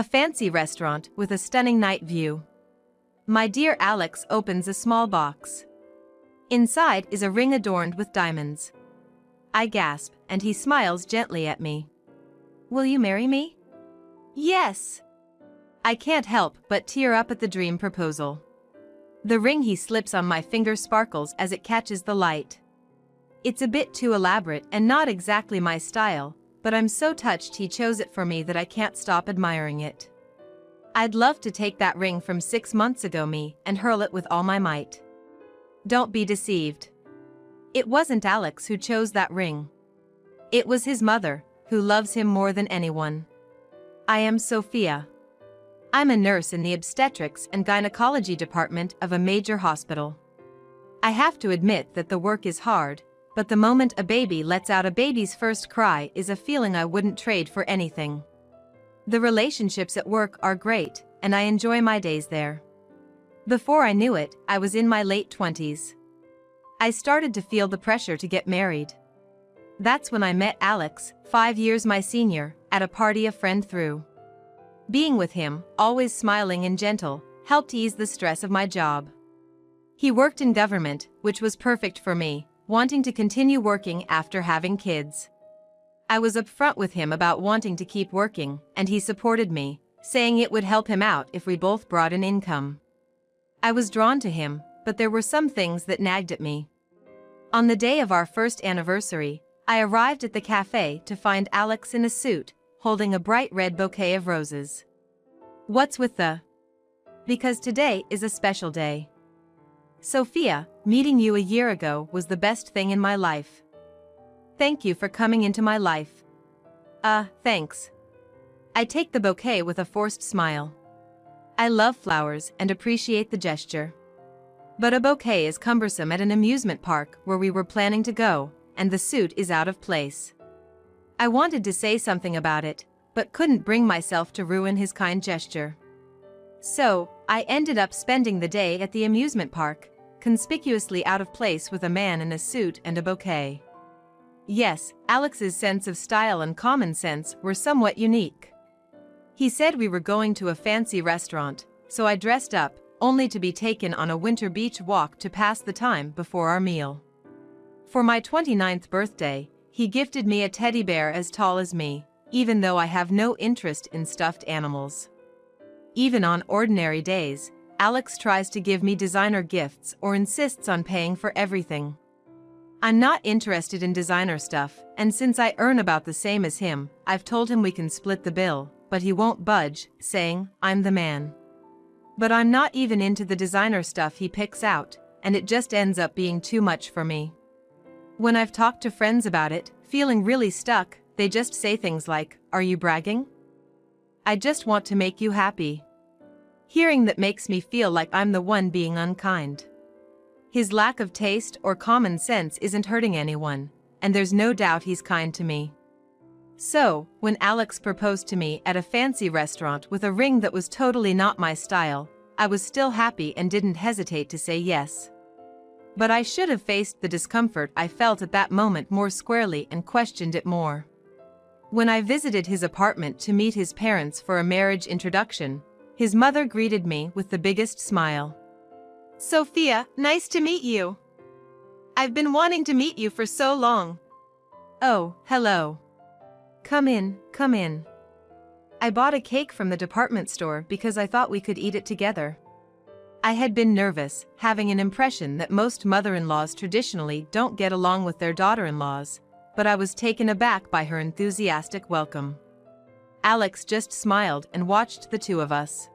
A fancy restaurant with a stunning night view. My dear Alex opens a small box. Inside is a ring adorned with diamonds. I gasp, and he smiles gently at me. Will you marry me? Yes. I can't help but tear up at the dream proposal. The ring he slips on my finger sparkles as it catches the light. It's a bit too elaborate and not exactly my style, but I'm so touched he chose it for me that I can't stop admiring it. I'd love to take that ring from 6 months ago me and hurl it with all my might. Don't be deceived. It wasn't Alex who chose that ring. It was his mother, who loves him more than anyone. I am Sophia. I'm a nurse in the obstetrics and gynecology department of a major hospital. I have to admit that the work is hard, but the moment a baby lets out a baby's first cry is a feeling I wouldn't trade for anything. The relationships at work are great, and I enjoy my days there. Before I knew it, I was in my late 20s. I started to feel the pressure to get married. That's when I met Alex, 5 years my senior, at a party a friend threw. Being with him, always smiling and gentle, helped ease the stress of my job. He worked in government, which was perfect for me, wanting to continue working after having kids. I was upfront with him about wanting to keep working, and he supported me, saying it would help him out if we both brought an income. I was drawn to him, but there were some things that nagged at me. On the day of our first anniversary, I arrived at the cafe to find Alex in a suit, holding a bright red bouquet of roses. What's with the? Because today is a special day. Sophia, meeting you a year ago was the best thing in my life. Thank you for coming into my life. Thanks. I take the bouquet with a forced smile. I love flowers and appreciate the gesture. But a bouquet is cumbersome at an amusement park where we were planning to go, and the suit is out of place. I wanted to say something about it, but couldn't bring myself to ruin his kind gesture. So, I ended up spending the day at the amusement park, conspicuously out of place with a man in a suit and a bouquet. Yes, Alex's sense of style and common sense were somewhat unique. He said we were going to a fancy restaurant, so I dressed up, only to be taken on a winter beach walk to pass the time before our meal. For my 29th birthday, he gifted me a teddy bear as tall as me, even though I have no interest in stuffed animals. Even on ordinary days, Alex tries to give me designer gifts or insists on paying for everything. I'm not interested in designer stuff, and since I earn about the same as him, I've told him we can split the bill, but he won't budge, saying, I'm the man. But I'm not even into the designer stuff he picks out, and it just ends up being too much for me. When I've talked to friends about it, feeling really stuck, they just say things like, are you bragging? I just want to make you happy. Hearing that makes me feel like I'm the one being unkind. His lack of taste or common sense isn't hurting anyone, and there's no doubt he's kind to me. So, when Alex proposed to me at a fancy restaurant with a ring that was totally not my style, I was still happy and didn't hesitate to say yes. But I should have faced the discomfort I felt at that moment more squarely and questioned it more. When I visited his apartment to meet his parents for a marriage introduction, his mother greeted me with the biggest smile. Sophia, nice to meet you. I've been wanting to meet you for so long. Oh, hello. Come in, come in. I bought a cake from the department store because I thought we could eat it together. I had been nervous, having an impression that most mother-in-laws traditionally don't get along with their daughter-in-laws, but I was taken aback by her enthusiastic welcome. Alex just smiled and watched the two of us.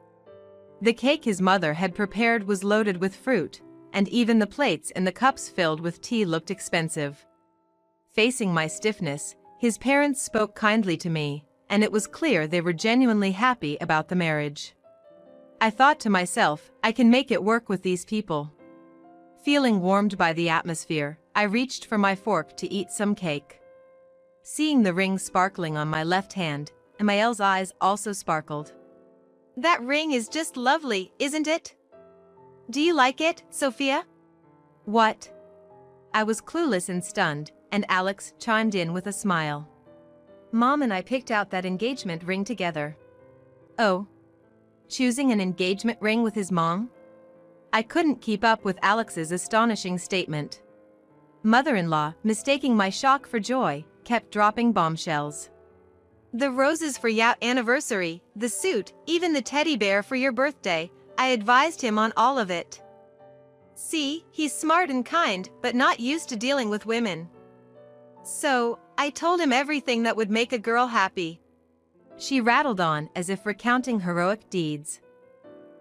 The cake his mother had prepared was loaded with fruit, and even the plates and the cups filled with tea looked expensive. Facing my stiffness, his parents spoke kindly to me, and it was clear they were genuinely happy about the marriage. I thought to myself, I can make it work with these people. Feeling warmed by the atmosphere, I reached for my fork to eat some cake. Seeing the ring sparkling on my left hand, Emmaelle's eyes also sparkled. That ring is just lovely, isn't it? Do you like it, Sophia? What? I was clueless and stunned, and Alex chimed in with a smile. Mom and I picked out that engagement ring together. Oh, choosing an engagement ring with his mom? I couldn't keep up with Alex's astonishing statement. Mother-in-law, mistaking my shock for joy, kept dropping bombshells. The roses for your anniversary, the suit, even the teddy bear for your birthday. I advised him on all of it. See, he's smart and kind, but not used to dealing with women. So, I told him everything that would make a girl happy. She rattled on as if recounting heroic deeds.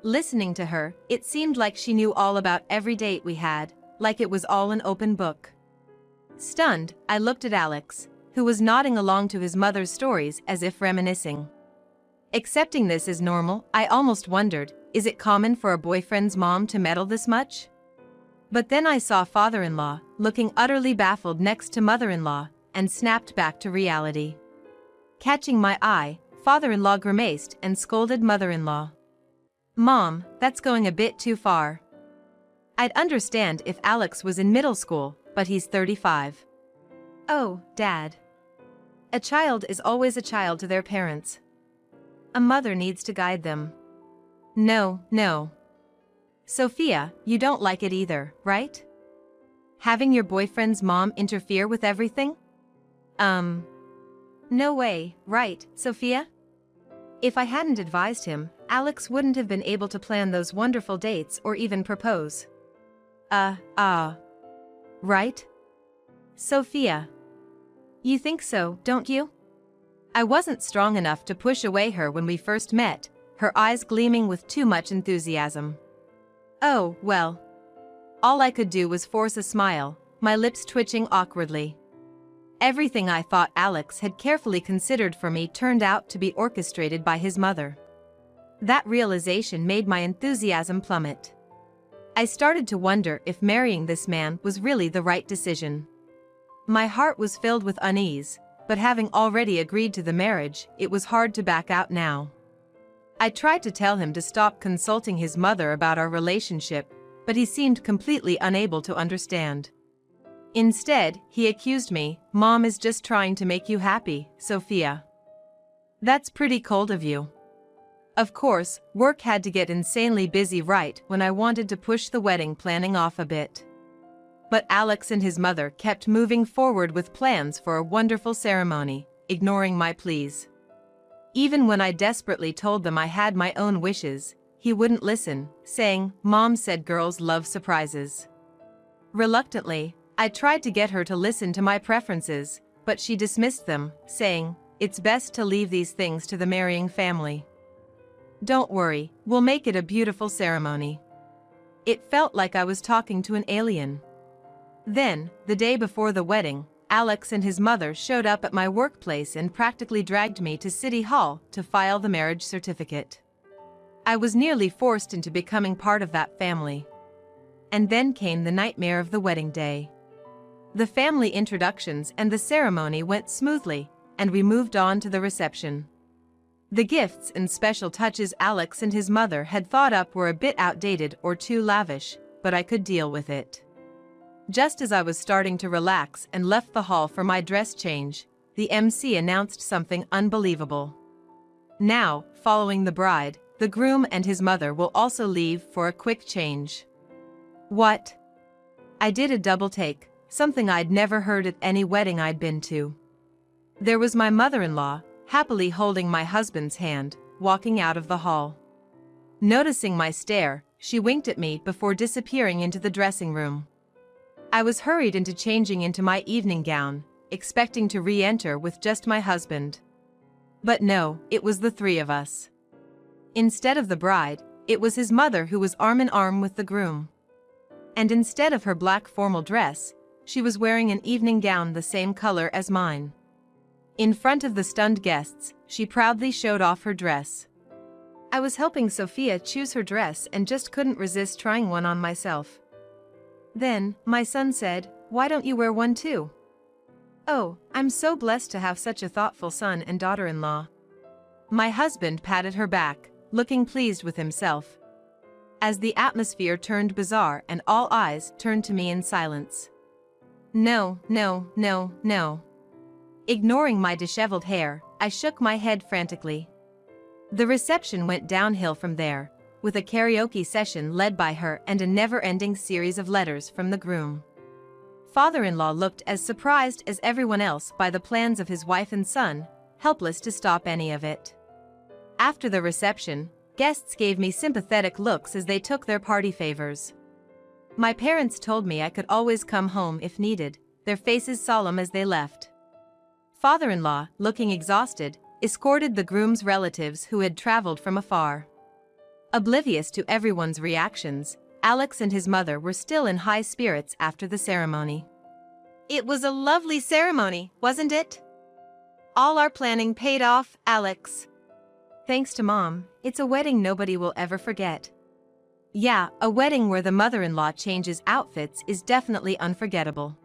Listening to her, it seemed like she knew all about every date we had, like it was all an open book. Stunned, I looked at Alex, who was nodding along to his mother's stories as if reminiscing. Accepting this as normal, I almost wondered, is it common for a boyfriend's mom to meddle this much? But then I saw father-in-law, looking utterly baffled next to mother-in-law, and snapped back to reality. Catching my eye, father-in-law grimaced and scolded mother-in-law. Mom, that's going a bit too far. I'd understand if Alex was in middle school, but he's 35. Oh, Dad. A child is always a child to their parents. A mother needs to guide them. No, no. Sophia, you don't like it either, right? Having your boyfriend's mom interfere with everything? No way, right, Sophia? If I hadn't advised him, Alex wouldn't have been able to plan those wonderful dates or even propose. Right? Sophia. You think so, don't you? I wasn't strong enough to push away her when we first met, her eyes gleaming with too much enthusiasm. Oh, well. All I could do was force a smile, my lips twitching awkwardly. Everything I thought Alex had carefully considered for me turned out to be orchestrated by his mother. That realization made my enthusiasm plummet. I started to wonder if marrying this man was really the right decision. My heart was filled with unease, but having already agreed to the marriage, it was hard to back out now. I tried to tell him to stop consulting his mother about our relationship, but he seemed completely unable to understand. Instead, he accused me, "Mom is just trying to make you happy, Sophia." That's pretty cold of you. Of course, work had to get insanely busy right when I wanted to push the wedding planning off a bit. But Alex and his mother kept moving forward with plans for a wonderful ceremony, ignoring my pleas. Even when I desperately told them I had my own wishes, he wouldn't listen, saying, "Mom said girls love surprises." Reluctantly, I tried to get her to listen to my preferences, but she dismissed them, saying, "It's best to leave these things to the marrying family. Don't worry, we'll make it a beautiful ceremony." It felt like I was talking to an alien. Then, the day before the wedding, Alex and his mother showed up at my workplace and practically dragged me to City Hall to file the marriage certificate. I was nearly forced into becoming part of that family. And then came the nightmare of the wedding day. The family introductions and the ceremony went smoothly, and we moved on to the reception. The gifts and special touches Alex and his mother had thought up were a bit outdated or too lavish, but I could deal with it. Just as I was starting to relax and left the hall for my dress change, the MC announced something unbelievable. Now, following the bride, the groom and his mother will also leave for a quick change. What? I did a double take, something I'd never heard at any wedding I'd been to. There was my mother-in-law, happily holding my husband's hand, walking out of the hall. Noticing my stare, she winked at me before disappearing into the dressing room. I was hurried into changing into my evening gown, expecting to re-enter with just my husband. But no, it was the three of us. Instead of the bride, it was his mother who was arm in arm with the groom. And instead of her black formal dress, she was wearing an evening gown the same color as mine. In front of the stunned guests, she proudly showed off her dress. I was helping Sophia choose her dress and just couldn't resist trying one on myself. Then, my son said, "Why don't you wear one too?" Oh, I'm so blessed to have such a thoughtful son and daughter-in-law. My husband patted her back, looking pleased with himself. As the atmosphere turned bizarre and all eyes turned to me in silence. No, no, no, no. Ignoring my disheveled hair, I shook my head frantically. The reception went downhill from there, with a karaoke session led by her and a never-ending series of letters from the groom. Father-in-law looked as surprised as everyone else by the plans of his wife and son, helpless to stop any of it. After the reception, guests gave me sympathetic looks as they took their party favors. My parents told me I could always come home if needed, their faces solemn as they left. Father-in-law, looking exhausted, escorted the groom's relatives who had traveled from afar. Oblivious to everyone's reactions, Alex and his mother were still in high spirits after the ceremony. It was a lovely ceremony, wasn't it? All our planning paid off, Alex. Thanks to Mom, it's a wedding nobody will ever forget. Yeah, a wedding where the mother-in-law changes outfits is definitely unforgettable.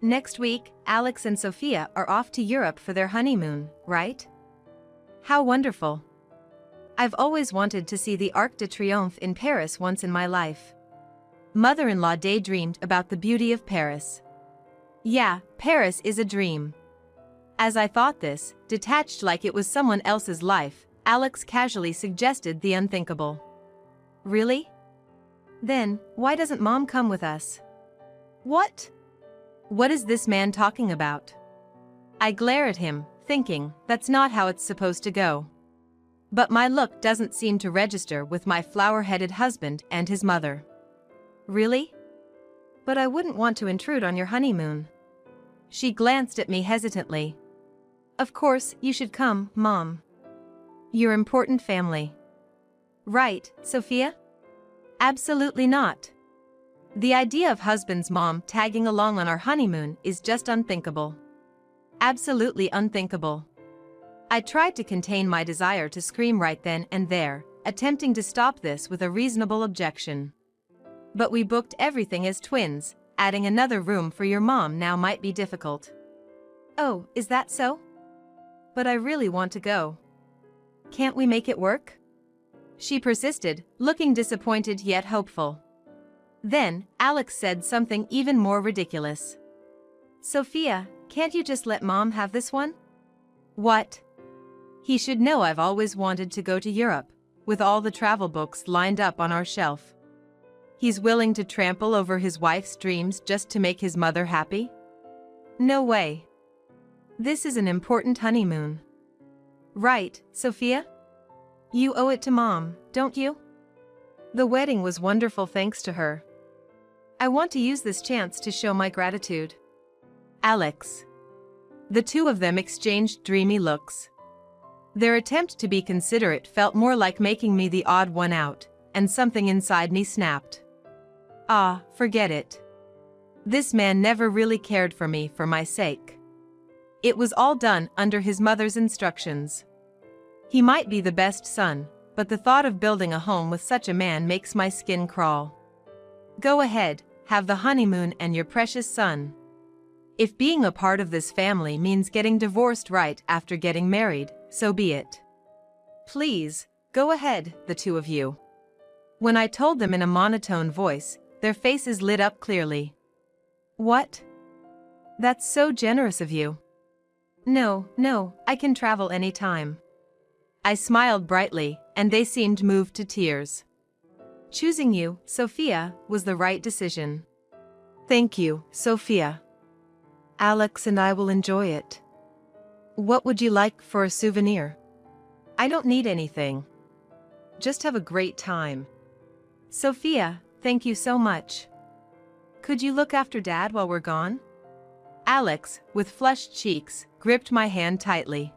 Next week, Alex and Sophia are off to Europe for their honeymoon, right? How wonderful. I've always wanted to see the Arc de Triomphe in Paris once in my life. Mother-in-law daydreamed about the beauty of Paris. Yeah, Paris is a dream. As I thought this, detached like it was someone else's life, Alex casually suggested the unthinkable. Really? Then, why doesn't Mom come with us? What? What is this man talking about? I glare at him, thinking, that's not how it's supposed to go. But my look doesn't seem to register with my flower-headed husband and his mother. Really? But I wouldn't want to intrude on your honeymoon. She glanced at me hesitantly. Of course, you should come, Mom. You're important family. Right, Sophia? Absolutely not. The idea of husband's mom tagging along on our honeymoon is just unthinkable. Absolutely unthinkable. I tried to contain my desire to scream right then and there, attempting to stop this with a reasonable objection. But we booked everything as twins, adding another room for your mom now might be difficult. Oh, is that so? But I really want to go. Can't we make it work? She persisted, looking disappointed yet hopeful. Then, Alex said something even more ridiculous. Sophia, can't you just let Mom have this one? What? He should know I've always wanted to go to Europe, with all the travel books lined up on our shelf. He's willing to trample over his wife's dreams just to make his mother happy? No way. This is an important honeymoon. Right, Sophia? You owe it to Mom, don't you? The wedding was wonderful thanks to her. I want to use this chance to show my gratitude. Alex. The two of them exchanged dreamy looks. Their attempt to be considerate felt more like making me the odd one out, and something inside me snapped. Ah, forget it. This man never really cared for me for my sake. It was all done under his mother's instructions. He might be the best son, but the thought of building a home with such a man makes my skin crawl. Go ahead, have the honeymoon and your precious son. If being a part of this family means getting divorced right after getting married, so be it. Please, go ahead, the two of you. When I told them in a monotone voice, their faces lit up clearly. What? That's so generous of you. No, I can travel anytime. I smiled brightly, and they seemed moved to tears. Choosing you, Sophia, was the right decision. Thank you, Sophia. Alex and I will enjoy it. What would you like for a souvenir? I don't need anything. Just have a great time. Sophia, thank you so much. Could you look after Dad while we're gone? Alex, with flushed cheeks, gripped my hand tightly.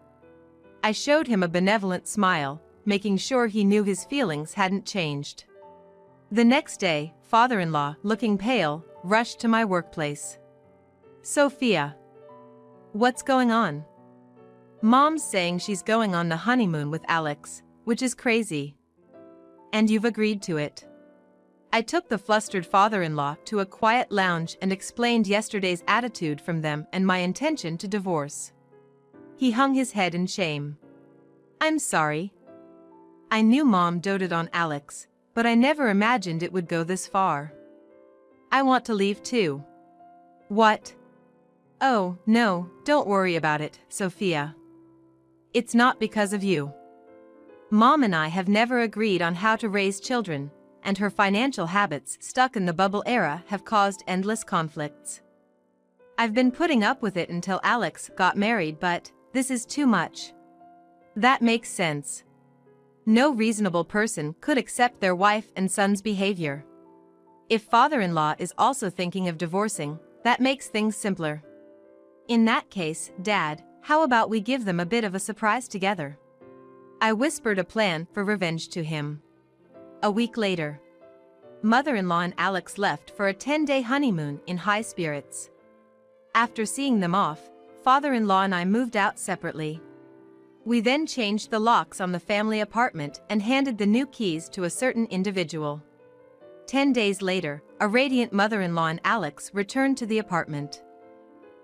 I showed him a benevolent smile, making sure he knew his feelings hadn't changed. The next day, father-in-law, looking pale, rushed to my workplace. Sophia. What's going on? Mom's saying she's going on the honeymoon with Alex, which is crazy. And you've agreed to it. I took the flustered father-in-law to a quiet lounge and explained yesterday's attitude from them and my intention to divorce. He hung his head in shame. I'm sorry. I knew Mom doted on Alex, but I never imagined it would go this far. I want to leave too. What? Oh, no, don't worry about it, Sophia. It's not because of you. Mom and I have never agreed on how to raise children, and her financial habits stuck in the bubble era have caused endless conflicts. I've been putting up with it until Alex got married, but this is too much. That makes sense. No reasonable person could accept their wife and son's behavior. If father-in-law is also thinking of divorcing, that makes things simpler. In that case, Dad, how about we give them a bit of a surprise together? I whispered a plan for revenge to him. A week later, mother-in-law and Alex left for a 10-day honeymoon in high spirits. After seeing them off, father-in-law and I moved out separately. We then changed the locks on the family apartment and handed the new keys to a certain individual. 10 days later, a radiant mother-in-law and Alex returned to the apartment.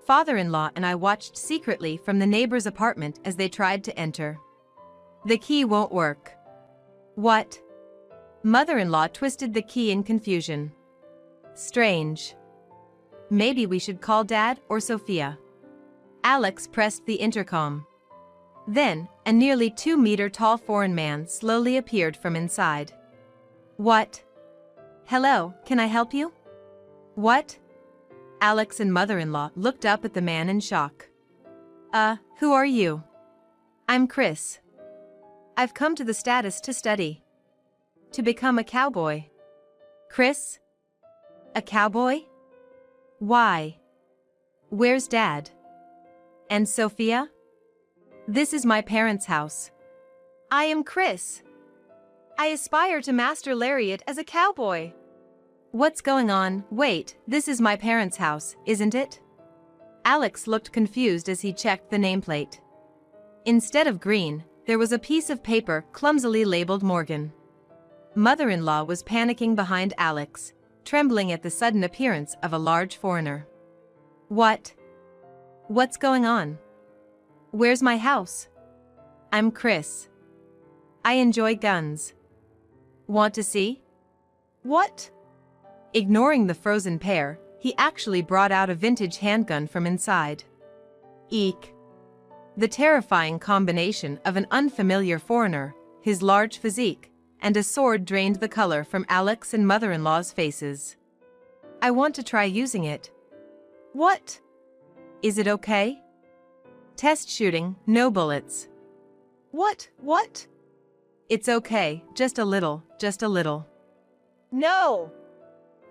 Father-in-law and I watched secretly from the neighbor's apartment as they tried to enter. The key won't work. What? Mother-in-law twisted the key in confusion. Strange. Maybe we should call Dad or Sophia. Alex pressed the intercom. Then, a nearly 2-meter-tall foreign man slowly appeared from inside. What? Hello, can I help you? What? Alex and mother-in-law looked up at the man in shock. Who are you? I'm Chris. I've come to the status to study. To become a cowboy. Chris? A cowboy? Why? Where's Dad? And Sophia? This is my parents' house. I am Chris. I aspire to master lariat as a cowboy. What's going on? Wait, this is my parents' house, isn't it? Alex looked confused as he checked the nameplate. Instead of green, there was a piece of paper clumsily labeled Morgan. Mother-in-law was panicking behind Alex, trembling at the sudden appearance of a large foreigner. What? What's going on? Where's my house? I'm Chris. I enjoy guns. Want to see? What? Ignoring the frozen pair, he actually brought out a vintage handgun from inside. Eek. The terrifying combination of an unfamiliar foreigner, his large physique, and a sword drained the color from Alex and mother-in-law's faces. I want to try using it. What? Is it okay? Test shooting, no bullets. What? It's okay, just a little. No!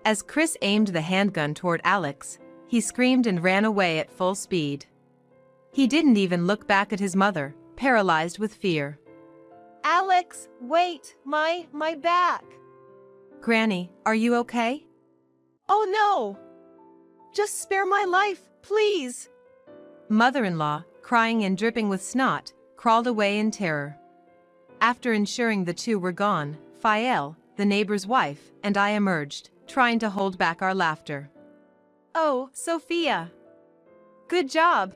As Chris aimed the handgun toward Alex, he screamed and ran away at full speed. He didn't even look back at his mother, paralyzed with fear. Alex, wait, my back. Granny, are you okay? Oh no! Just spare my life, please! Mother-in-law, crying and dripping with snot, crawled away in terror. After ensuring the two were gone, Fael, the neighbor's wife, and I emerged, trying to hold back our laughter. Oh, Sophia! Good job!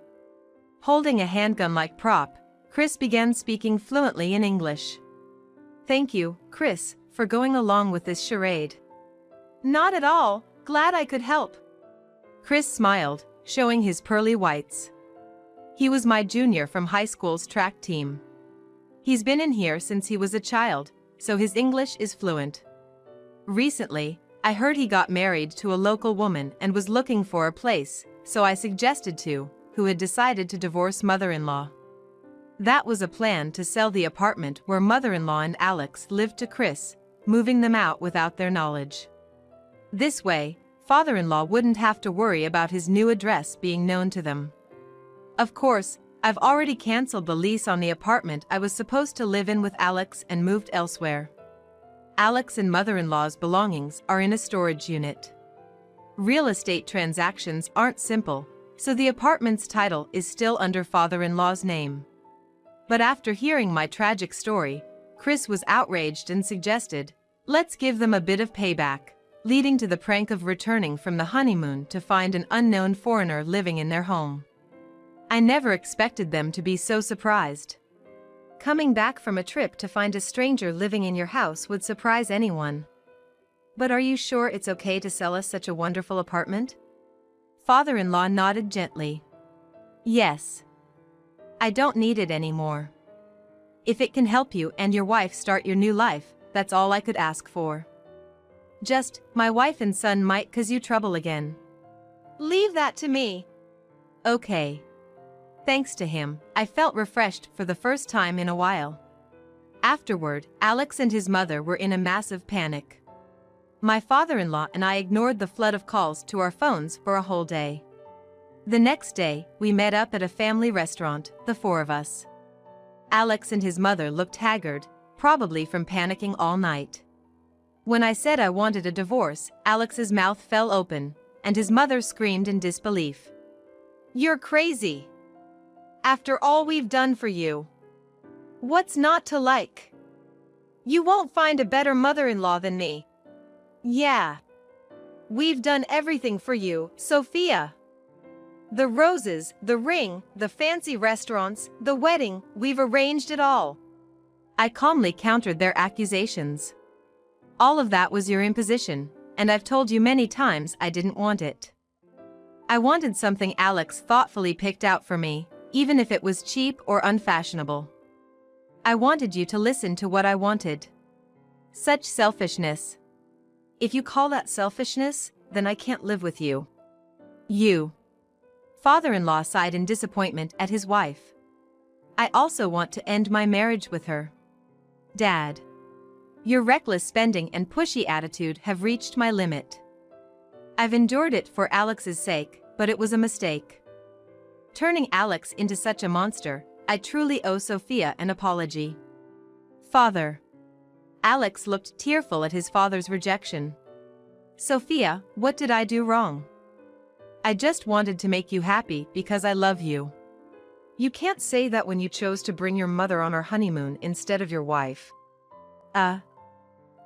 Holding a handgun-like prop, Chris began speaking fluently in English. Thank you, Chris, for going along with this charade. Not at all, glad I could help. Chris smiled, showing his pearly whites. He was my junior from high school's track team. He's been in here since he was a child, so his English is fluent. Recently, I heard he got married to a local woman and was looking for a place, so I suggested to, who had decided to divorce mother-in-law. That was a plan to sell the apartment where mother-in-law and Alex lived to Chris, moving them out without their knowledge. This way, father-in-law wouldn't have to worry about his new address being known to them. Of course, I've already canceled the lease on the apartment I was supposed to live in with Alex and moved elsewhere. Alex and mother-in-law's belongings are in a storage unit. Real estate transactions aren't simple, so the apartment's title is still under father-in-law's name. But after hearing my tragic story, Chris was outraged and suggested, let's give them a bit of payback, leading to the prank of returning from the honeymoon to find an unknown foreigner living in their home. I never expected them to be so surprised. Coming back from a trip to find a stranger living in your house would surprise anyone. But are you sure it's okay to sell us such a wonderful apartment? Father-in-law nodded gently. Yes. I don't need it anymore. If it can help you and your wife start your new life, that's all I could ask for. Just, my wife and son might cause you trouble again. Leave that to me. Okay. Thanks to him, I felt refreshed for the first time in a while. Afterward, Alex and his mother were in a massive panic. My father-in-law and I ignored the flood of calls to our phones for a whole day. The next day, we met up at a family restaurant, the four of us. Alex and his mother looked haggard, probably from panicking all night. When I said I wanted a divorce, Alex's mouth fell open, and his mother screamed in disbelief. You're crazy. After all we've done for you. What's not to like? You won't find a better mother-in-law than me. Yeah. We've done everything for you, Sophia. The roses, the ring, the fancy restaurants, the wedding, we've arranged it all. I calmly countered their accusations. All of that was your imposition, and I've told you many times I didn't want it. I wanted something Alex thoughtfully picked out for me, even if it was cheap or unfashionable. I wanted you to listen to what I wanted. Such selfishness. If you call that selfishness, then I can't live with you. You. Father-in-law sighed in disappointment at his wife. I also want to end my marriage with her. Dad. Your reckless spending and pushy attitude have reached my limit. I've endured it for Alex's sake, but it was a mistake. Turning Alex into such a monster, I truly owe Sophia an apology. Father. Alex looked tearful at his father's rejection. Sophia, what did I do wrong? I just wanted to make you happy because I love you. You can't say that when you chose to bring your mother on our honeymoon instead of your wife.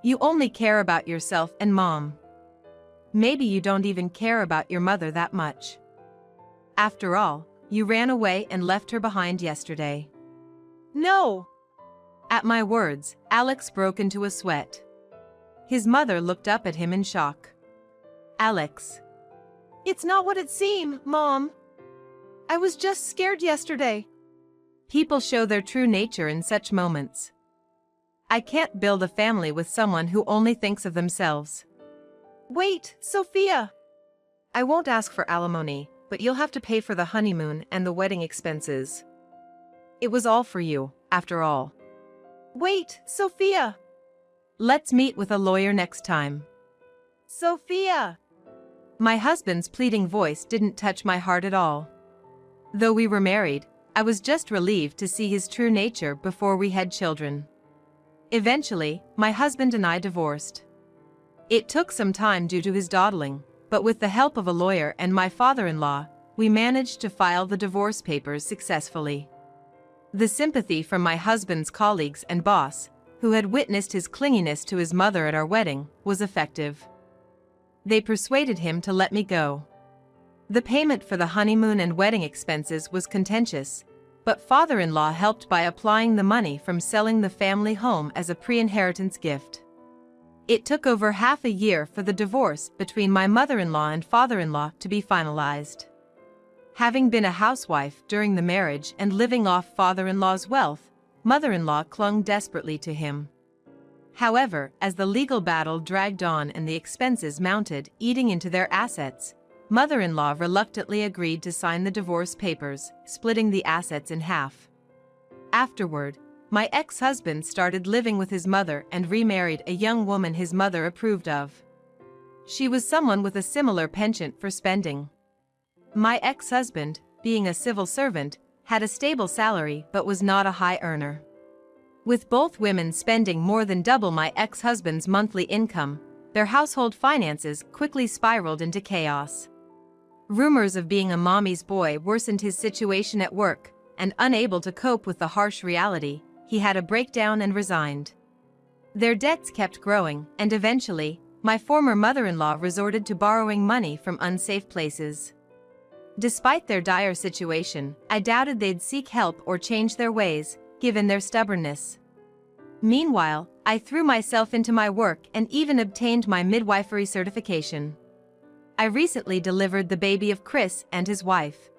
You only care about yourself and Mom. Maybe you don't even care about your mother that much. After all, you ran away and left her behind yesterday. No! At my words, Alex broke into a sweat. His mother looked up at him in shock. Alex. It's not what it seemed, Mom. I was just scared yesterday. People show their true nature in such moments. I can't build a family with someone who only thinks of themselves. Wait, Sophia. I won't ask for alimony, but you'll have to pay for the honeymoon and the wedding expenses. It was all for you, after all. Wait, Sophia. Let's meet with a lawyer next time. Sophia. My husband's pleading voice didn't touch my heart at all. Though we were married, I was just relieved to see his true nature before we had children. Eventually, my husband and I divorced. It took some time due to his dawdling, but with the help of a lawyer and my father-in-law, we managed to file the divorce papers successfully. The sympathy from my husband's colleagues and boss, who had witnessed his clinginess to his mother at our wedding, was effective. They persuaded him to let me go. The payment for the honeymoon and wedding expenses was contentious, but father-in-law helped by applying the money from selling the family home as a pre-inheritance gift. It took over half a year for the divorce between my mother-in-law and father-in-law to be finalized. Having been a housewife during the marriage and living off father-in-law's wealth, mother-in-law clung desperately to him. However, as the legal battle dragged on and the expenses mounted, eating into their assets, mother-in-law reluctantly agreed to sign the divorce papers, splitting the assets in half. Afterward, my ex-husband started living with his mother and remarried a young woman his mother approved of. She was someone with a similar penchant for spending. My ex-husband, being a civil servant, had a stable salary but was not a high earner. With both women spending more than double my ex-husband's monthly income, their household finances quickly spiraled into chaos. Rumors of being a mommy's boy worsened his situation at work, and unable to cope with the harsh reality, he had a breakdown and resigned. Their debts kept growing, and eventually, my former mother-in-law resorted to borrowing money from unsafe places. Despite their dire situation, I doubted they'd seek help or change their ways, given their stubbornness. Meanwhile, I threw myself into my work and even obtained my midwifery certification. I recently delivered the baby of Chris and his wife.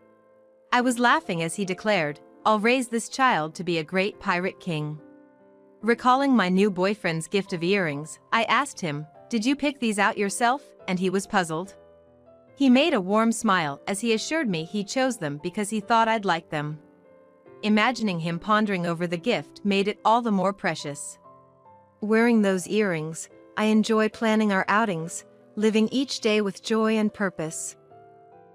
I was laughing as he declared, I'll raise this child to be a great pirate king." Recalling my new boyfriend's gift of earrings, I asked him, "Did you pick these out yourself?" And he was puzzled. He made a warm smile as he assured me he chose them because he thought I'd like them. Imagining him pondering over the gift made it all the more precious. Wearing those earrings, I enjoy planning our outings, living each day with joy and purpose.